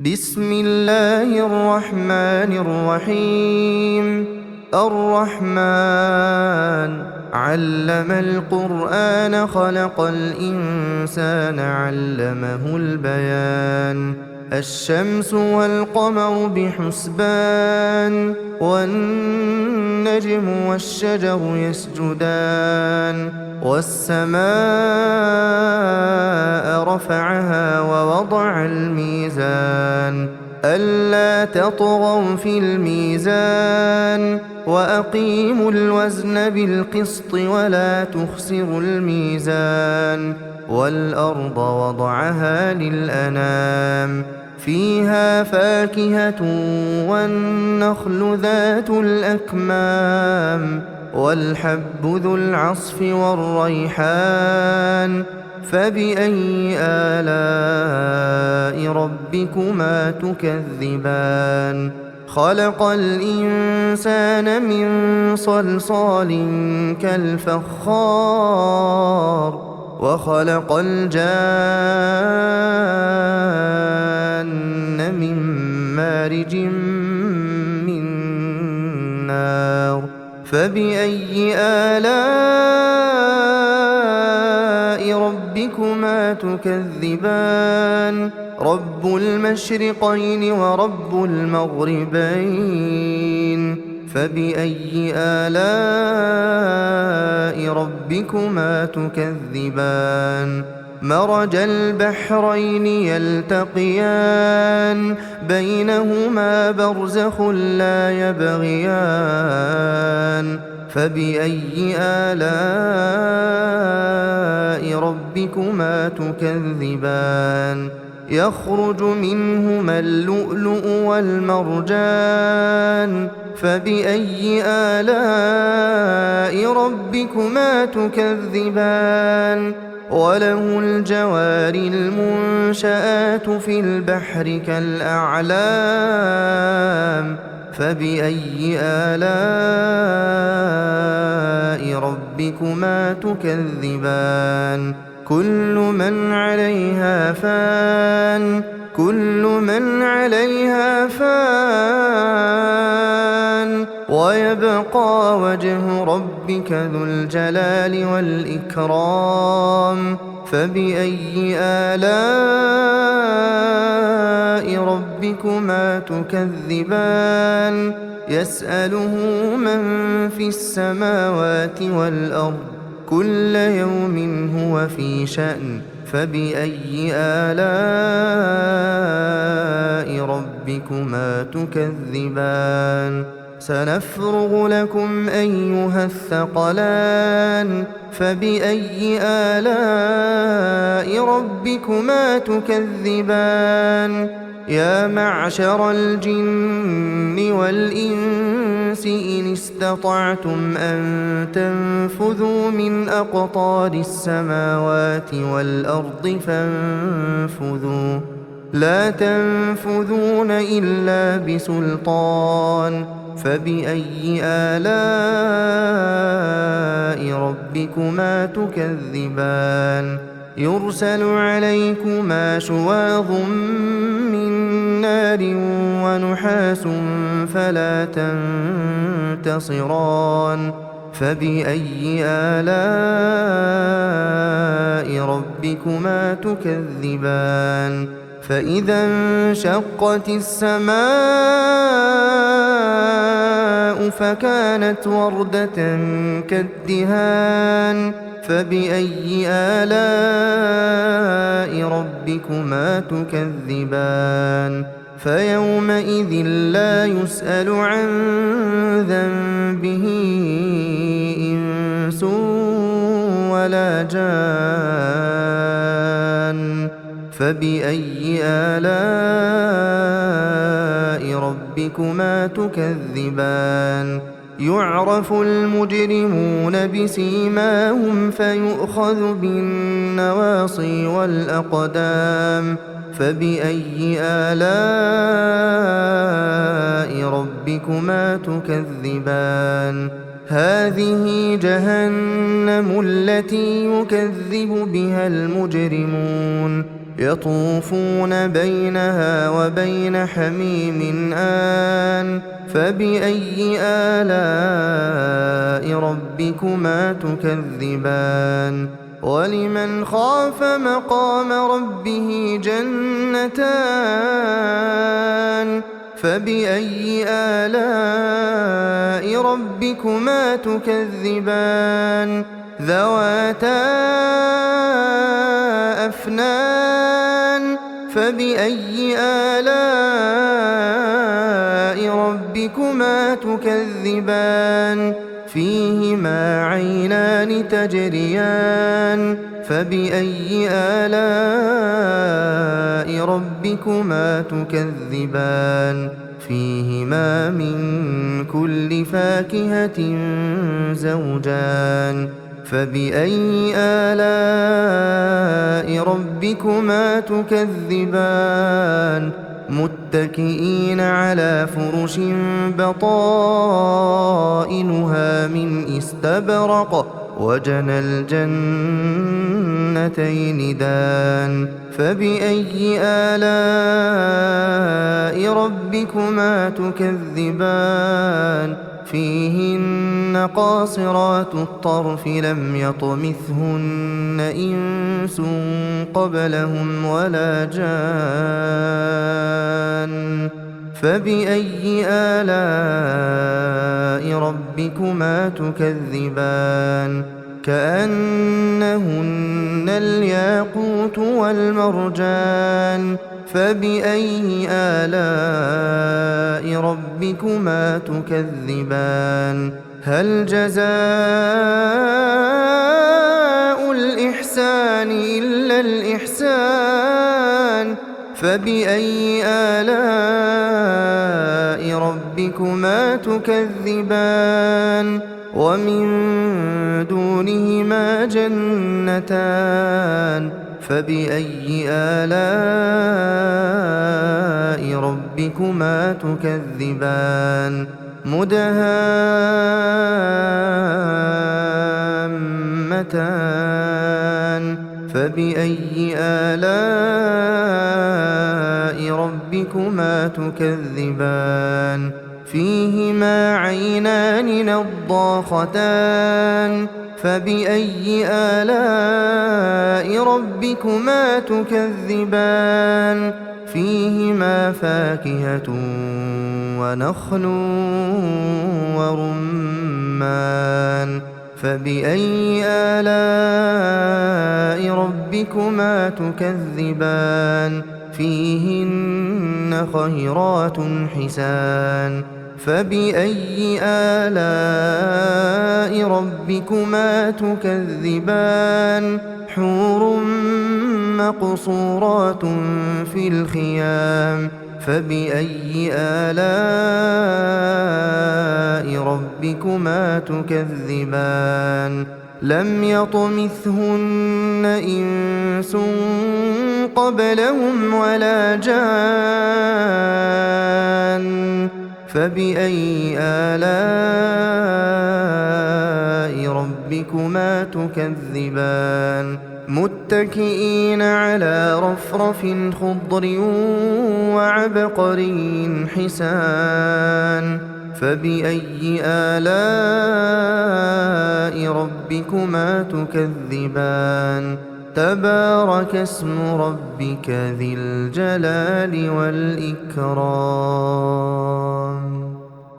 بسم الله الرحمن الرحيم. الرحمن علم القرآن خلق الإنسان علمه البيان. الشمس والقمر بحسبان والنجم والشجر يسجدان والسماء رفعها ووضع الميزان ألا تطغوا في الميزان وأقيموا الوزن بالقسط ولا تخسروا الميزان. والأرض وضعها للأنام فيها فاكهة والنخل ذات الأكمام والحب ذو العصف والريحان. فبأي آلاء ربكما تكذبان؟ خلق الإنسان من صلصال كالفخار وخلق الجان من مارج من نار. فبأي آلاء ربكما تكذبان؟ رب المشرقين ورب المغربين. فبأي آلاء ربكما تكذبان؟ مرج البحرين يلتقيان بينهما برزخ لا يبغيان. فبأي آلاء ربكما تكذبان؟ يخرج منهما اللؤلؤ والمرجان. فبأي آلاء ربكما تكذبان؟ وله الجوار المنشآت في البحر كالأعلام. فبأي آلاء ربكما تكذبان؟ كل من عليها فان ويبقى وجه ربك ذو الجلال والإكرام. فبأي آلاء ربكما تكذبان؟ يسأله من في السماوات والأرض كل يوم هو في شأن. فبأي آلاء ربكما تكذبان؟ سنفرغ لكم أيها الثقلان. فبأي آلاء ربكما تكذبان؟ يا معشر الجن والإنس إن استطعتم أن تنفذوا من أقطار السماوات والأرض فانفذوا لا تنفذون إلا بسلطان. فبأي آلاء ربكما تكذبان؟ يرسل عليكما شواظ من نار ونحاس فلا تنتصران. فبأي آلاء ربكما تكذبان؟ فإذا انشقت السماء فكانت وردة كالدهان. فبأي آلاء ربكما تكذبان؟ فيومئذ لا يسأل عن ذنبه إنس ولا جان. فبأي آلاء ربكما تكذبان؟ يعرف المجرمون بسيماهم فيؤخذ بالنواصي والأقدام. فبأي آلاء ربكما تكذبان؟ هذه جهنم التي يكذب بها المجرمون يطوفون بينها وبين حميم آن فبأي آلاء ربكما تكذبان ولمن خاف مقام ربه جنتان فبأي آلاء ربكما تكذبان ذواتا أفنان فبأي آلاء ربكما تكذبان فيهما عينان تجريان فبأي آلاء ربكما تكذبان فيهما من كل فاكهة زوجان فبأي آلاء ربكما تكذبان متكئين على فرش بطائنها من استبرق وجنى الجنتين دان فبأي آلاء ربكما تكذبان فيهن قاصرات الطرف لم يطمثهن إنس قبلهم ولا جان فبأي آلاء ربكما تكذبان كأنهن الياقوت والمرجان فبأي آلاء ربكما تكذبان هل جزاء الإحسان إلا الإحسان فبأي آلاء ربكما تكذبان ومن دونهما جنتان فبأي آلاء ربكما تكذبان مدهامتان فبأي آلاء ربكما تكذبان فيهما عينان نضاختان فبأي آلاء ربكما تكذبان فيهما فاكهة ونخل ورمان فبأي آلاء ربكما تكذبان فيهن خيرات حسان فبأي آلاء ربكما تكذبان حور مقصورات في الخيام فبأي آلاء ربكما تكذبان لم يطمثهن إنس قبلهم ولا جان فبأي آلاء ربكما تكذبان متكئين على رفرف خضر وعبقري حسان فبأي آلاء ربكما تكذبان تبارك اسم ربك ذي الجلال والإكرام